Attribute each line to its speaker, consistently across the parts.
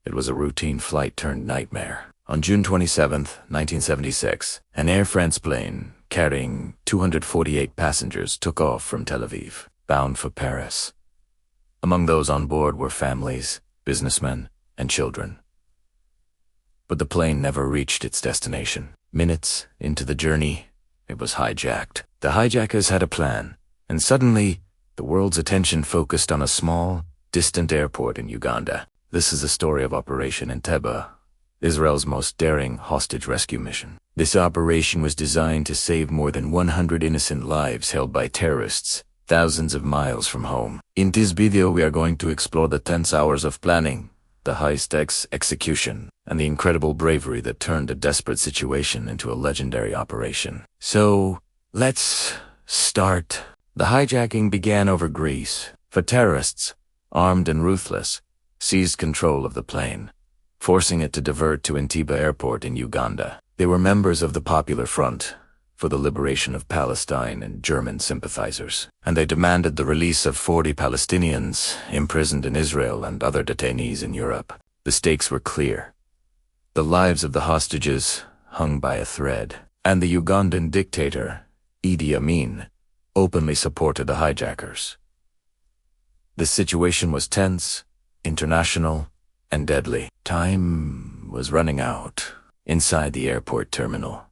Speaker 1: It was a routine flight turned nightmare. On June 27, 1976, an Air France plane carrying 248 passengers took off from Tel Aviv, bound for Paris. Among those on board were families, businessmen, and children. But the plane never reached its destination. Minutes into the journey, it was hijacked. The hijackers had a plan, and suddenly, the world's attention focused on a small, distant airport in Uganda. This is the story of Operation Entebbe, Israel's most daring hostage rescue mission. This operation was designed to save more than 100 innocent lives held by terrorists, thousands of miles from home. In this video, we are going to explore the tense hours of planning, the high-stakes execution, and the incredible bravery that turned a desperate situation into a legendary operation. So, let's start. The hijacking began over Greece, for terrorists, armed and ruthless, seized control of the plane, forcing it to divert to Entebbe Airport in Uganda. They were members of the Popular Front for the Liberation of Palestine and German sympathizers, and they demanded the release of 40 Palestinians imprisoned in Israel and other detainees in Europe. The stakes were clear. The lives of the hostages hung by a thread, and the Ugandan dictator, Idi Amin, openly supported the hijackers. The situation was tense, international, and deadly. Time was running out inside the airport terminal.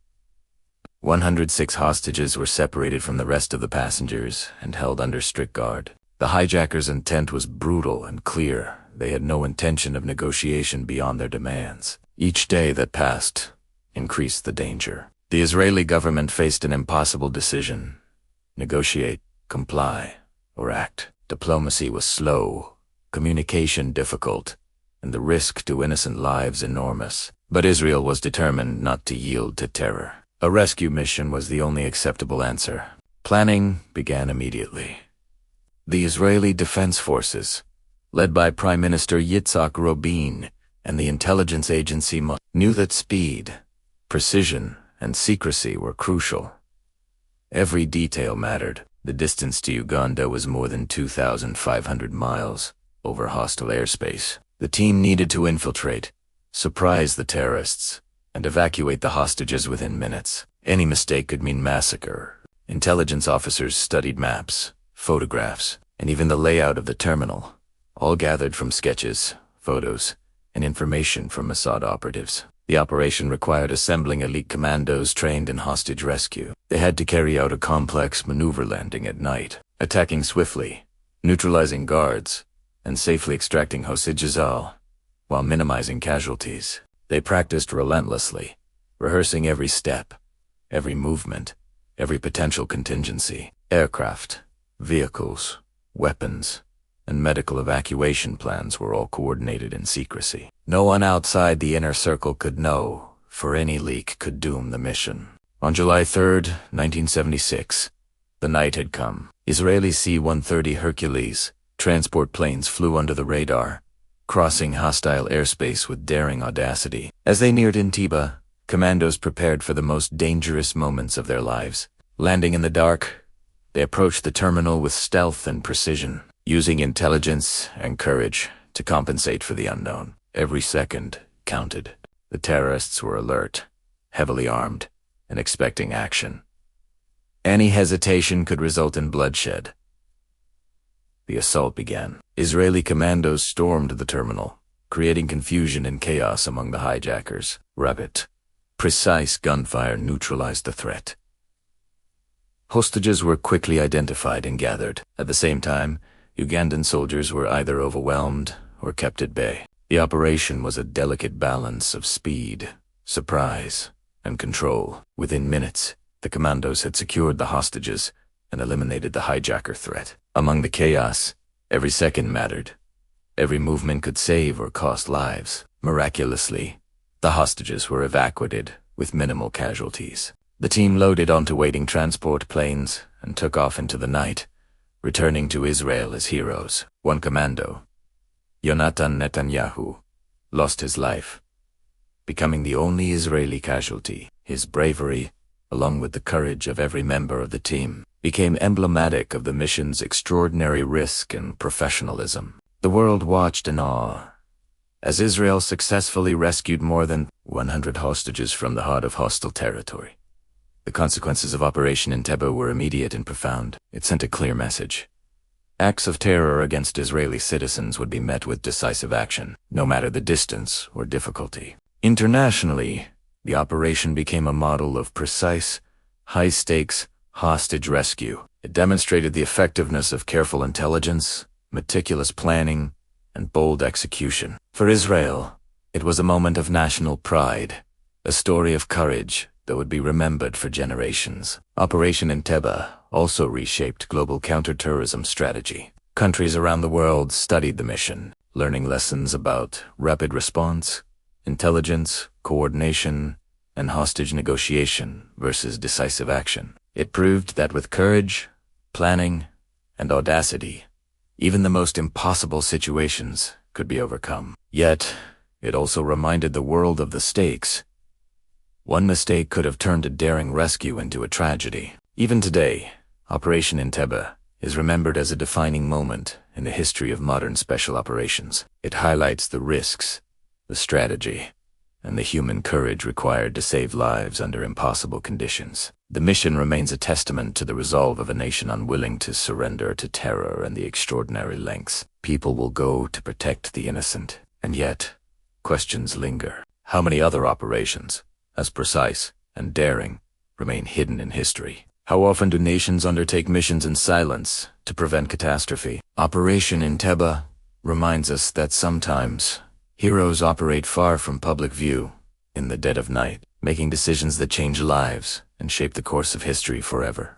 Speaker 1: 106 hostages were separated from the rest of the passengers and held under strict guard. The hijackers' intent was brutal and clear. They had no intention of negotiation beyond their demands. Each day that passed increased the danger. The Israeli government faced an impossible decision: negotiate, comply, or act. Diplomacy was slow, communication difficult, and the risk to innocent lives enormous. But Israel was determined not to yield to terror. A rescue mission was the only acceptable answer. Planning began immediately. The Israeli Defense Forces, led by Prime Minister Yitzhak Rabin and the intelligence agency, knew that speed, precision, and secrecy were crucial. Every detail mattered. The distance to Uganda was more than 2,500 miles over hostile airspace. The team needed to infiltrate, surprise the terrorists, and evacuate the hostages within minutes. Any mistake could mean massacre. Intelligence officers studied maps, photographs, and even the layout of the terminal, all gathered from sketches, photos, and information from Mossad operatives. The operation required assembling elite commandos trained in hostage rescue. They had to carry out a complex maneuver landing at night, attacking swiftly, neutralizing guards, and safely extracting hostages while minimizing casualties. They practiced relentlessly, rehearsing every step, every movement, every potential contingency. Aircraft, vehicles, weapons, and medical evacuation plans were all coordinated in secrecy. No one outside the inner circle could know, for any leak could doom the mission. On July 3, 1976, the night had come. Israeli C-130 Hercules transport planes flew under the radar, crossing hostile airspace with daring audacity. As they neared Entebbe, commandos prepared for the most dangerous moments of their lives. Landing in the dark, they approached the terminal with stealth and precision, using intelligence and courage to compensate for the unknown. Every second counted. The terrorists were alert, heavily armed, and expecting action. Any hesitation could result in bloodshed. The assault began. Israeli commandos stormed the terminal, creating confusion and chaos among the hijackers. Rapid, precise gunfire neutralized the threat. Hostages were quickly identified and gathered. At the same time, Ugandan soldiers were either overwhelmed or kept at bay. The operation was a delicate balance of speed, surprise, and control. Within minutes, the commandos had secured the hostages and eliminated the hijacker threat. Among the chaos, every second mattered. Every movement could save or cost lives. Miraculously, the hostages were evacuated with minimal casualties. The team loaded onto waiting transport planes and took off into the night, returning to Israel as heroes. One commando, Yonatan Netanyahu, lost his life, becoming the only Israeli casualty. His bravery, along with the courage of every member of the team, became emblematic of the mission's extraordinary risk and professionalism. The world watched in awe, as Israel successfully rescued more than 100 hostages from the heart of hostile territory. The consequences of Operation Entebbe were immediate and profound. It sent a clear message. Acts of terror against Israeli citizens would be met with decisive action, no matter the distance or difficulty. Internationally, the operation became a model of precise, high-stakes hostage rescue. It demonstrated the effectiveness of careful intelligence, meticulous planning, and bold execution. For Israel, it was a moment of national pride, a story of courage that would be remembered for generations. Operation Entebbe also reshaped global counterterrorism strategy. Countries around the world studied the mission, learning lessons about rapid response, intelligence, coordination, and hostage negotiation versus decisive action. It proved that with courage, planning, and audacity, even the most impossible situations could be overcome. Yet, it also reminded the world of the stakes. One mistake could have turned a daring rescue into a tragedy. Even today, Operation Entebbe is remembered as a defining moment in the history of modern special operations. It highlights the risks, the strategy, and the human courage required to save lives under impossible conditions. The mission remains a testament to the resolve of a nation unwilling to surrender to terror and the extraordinary lengths people will go to protect the innocent. And yet, questions linger. How many other operations, as precise and daring, remain hidden in history? How often do nations undertake missions in silence to prevent catastrophe? Operation Entebbe reminds us that sometimes heroes operate far from public view, in the dead of night, making decisions that change lives and shape the course of history forever.